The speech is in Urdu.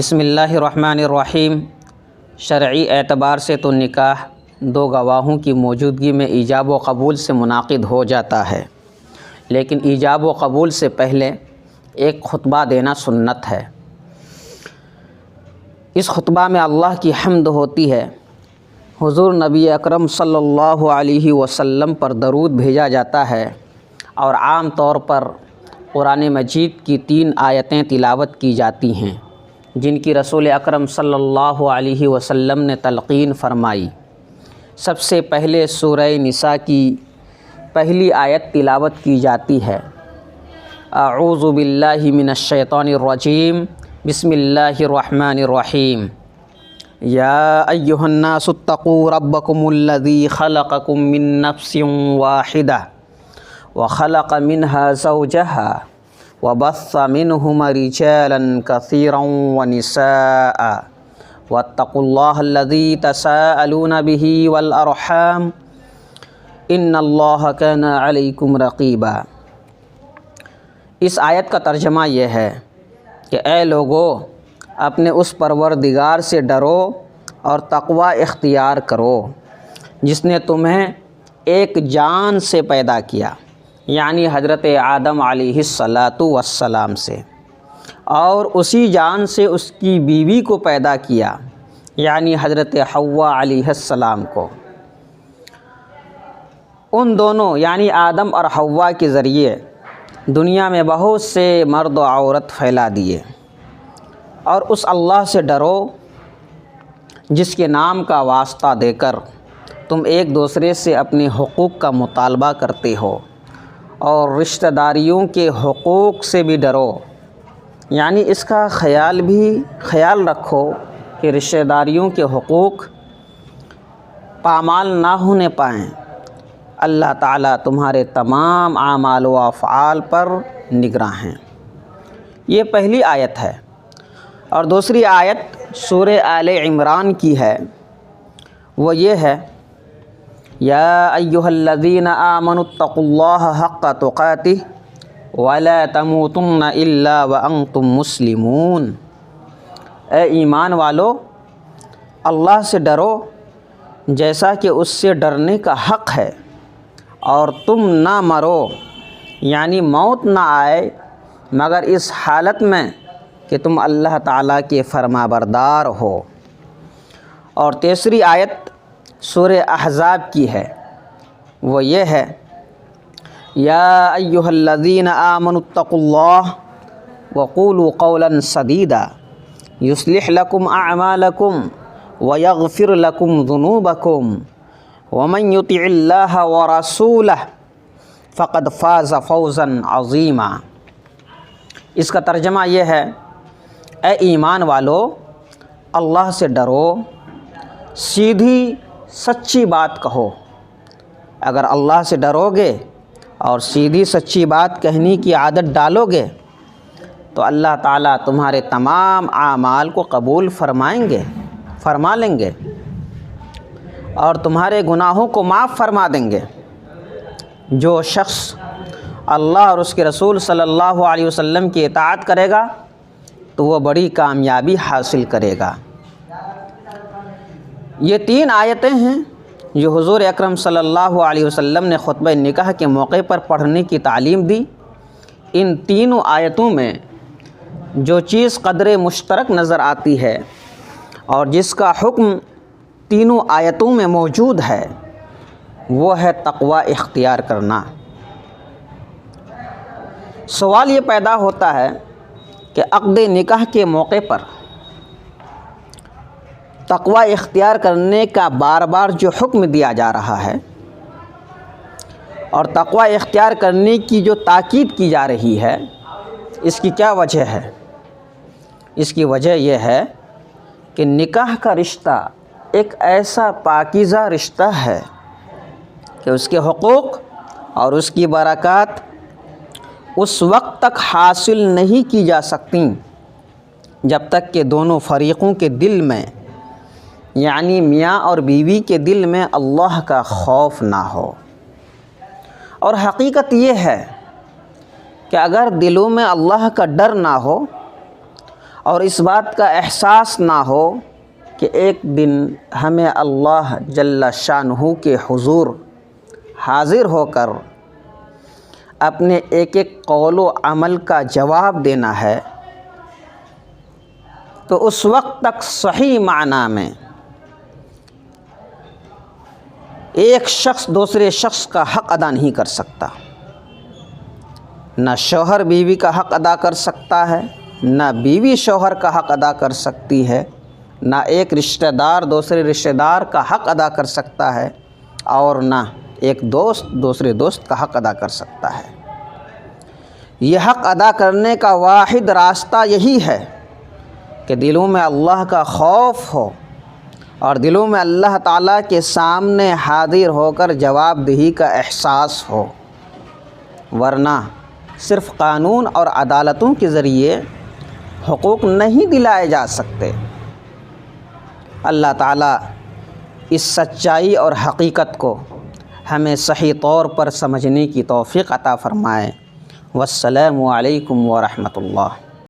بسم اللہ الرحمن الرحیم۔ شرعی اعتبار سے تو نکاح دو گواہوں کی موجودگی میں ایجاب و قبول سے منعقد ہو جاتا ہے، لیکن ایجاب و قبول سے پہلے ایک خطبہ دینا سنت ہے۔ اس خطبہ میں اللہ کی حمد ہوتی ہے، حضور نبی اکرم صلی اللہ علیہ وسلم پر درود بھیجا جاتا ہے، اور عام طور پر قرآن مجید کی 3 آیتیں تلاوت کی جاتی ہیں جن کی رسول اکرم صلی اللہ علیہ وسلم نے تلقین فرمائی۔ سب سے پہلے سورہ نساء کی پہلی آیت تلاوت کی جاتی ہے۔ اعوذ باللہ من الشیطان الرجیم، بسم اللہ الرحمن الرحیم۔ یا ایھا الناس اتقوا ربکم الذی خلقکم من نفس واحدہ وخلق منها زوجها وبث منهما رجالا كثيرا ونساء واتقوا الله الذي تساءلون به والأرحام ان الله كان عليكم رقيبا۔ اس آیت کا ترجمہ یہ ہے کہ اے لوگو، اپنے اس پروردگار سے ڈرو اور تقوی اختیار کرو جس نے تمہیں ایک جان سے پیدا کیا، یعنی حضرت آدم علیہ السلام سے، اور اسی جان سے اس کی بیوی کو پیدا کیا، یعنی حضرت حوا علیہ السلام کو۔ ان دونوں یعنی آدم اور حوا کے ذریعے دنیا میں بہت سے مرد و عورت پھیلا دیے، اور اس اللہ سے ڈرو جس کے نام کا واسطہ دے کر تم ایک دوسرے سے اپنے حقوق کا مطالبہ کرتے ہو، اور رشتہ داریوں کے حقوق سے بھی ڈرو، یعنی اس کا خیال رکھو کہ رشتہ داریوں کے حقوق پامال نہ ہونے پائیں۔ اللہ تعالیٰ تمہارے تمام اعمال و افعال پر نگراں ہیں۔ یہ پہلی آیت ہے، اور دوسری آیت سورہ آل عمران کی ہے، وہ یہ ہے یا ایھا الذین آمنوا اتقوا اللہ حق تقاتہ ولا تموتن الا وانتم مسلمون۔ اے ایمان والو، اللہ سے ڈرو جیسا کہ اس سے ڈرنے کا حق ہے، اور تم نہ مرو، یعنی موت نہ آئے مگر اس حالت میں کہ تم اللہ تعالیٰ کے فرما بردار ہو۔ اور تیسری آیت سورہ احزاب کی ہے، وہ یہ ہے یا ایھا الذین آمنوا اتقوا اللہ وقولوا قولا سدیدا یصلح لکم اعمالکم ویغفر لکم ذنوبکم ومن یطع اللہ ورسولہ فقد فاز فوزا عظیما۔ اس کا ترجمہ یہ ہے اے ایمان والو، اللہ سے ڈرو، سیدھی سچی بات کہو۔ اگر اللہ سے ڈرو گے اور سیدھی سچی بات کہنے کی عادت ڈالو گے تو اللہ تعالیٰ تمہارے تمام اعمال کو قبول فرما لیں گے، اور تمہارے گناہوں کو معاف فرما دیں گے۔ جو شخص اللہ اور اس کے رسول صلی اللہ علیہ وسلم کی اطاعت کرے گا تو وہ بڑی کامیابی حاصل کرے گا۔ یہ 3 آیتیں ہیں جو حضور اکرم صلی اللہ علیہ وسلم نے خطبہ نکاح کے موقع پر پڑھنے کی تعلیم دی۔ ان تینوں آیتوں میں جو چیز قدر مشترک نظر آتی ہے اور جس کا حکم تینوں آیتوں میں موجود ہے، وہ ہے تقوی اختیار کرنا۔ سوال یہ پیدا ہوتا ہے کہ عقد نکاح کے موقع پر تقوی اختیار کرنے کا بار بار جو حکم دیا جا رہا ہے، اور تقوی اختیار کرنے کی جو تاکید کی جا رہی ہے، اس کی کیا وجہ ہے؟ اس کی وجہ یہ ہے کہ نکاح کا رشتہ ایک ایسا پاکیزہ رشتہ ہے کہ اس کے حقوق اور اس کی برکات اس وقت تک حاصل نہیں کی جا سکتی جب تک کہ دونوں فریقوں کے دل میں، یعنی میاں اور بیوی کے دل میں اللہ کا خوف نہ ہو۔ اور حقیقت یہ ہے کہ اگر دلوں میں اللہ کا ڈر نہ ہو اور اس بات کا احساس نہ ہو کہ ایک دن ہمیں اللہ جل شانہ کے حضور حاضر ہو کر اپنے ایک ایک قول و عمل کا جواب دینا ہے، تو اس وقت تک صحیح معنی میں ایک شخص دوسرے شخص کا حق ادا نہیں کر سکتا۔ نہ شوہر بیوی کا حق ادا کر سکتا ہے، نہ بیوی شوہر کا حق ادا کر سکتی ہے، نہ ایک رشتہ دار دوسرے رشتہ دار کا حق ادا کر سکتا ہے، اور نہ ایک دوست دوسرے دوست کا حق ادا کر سکتا ہے۔ یہ حق ادا کرنے کا واحد راستہ یہی ہے کہ دلوں میں اللہ کا خوف ہو اور دلوں میں اللہ تعالیٰ کے سامنے حاضر ہو کر جواب دہی کا احساس ہو، ورنہ صرف قانون اور عدالتوں کے ذریعے حقوق نہیں دلائے جا سکتے۔ اللہ تعالیٰ اس سچائی اور حقیقت کو ہمیں صحیح طور پر سمجھنے کی توفیق عطا فرمائے۔ والسلام علیکم ورحمۃ اللہ۔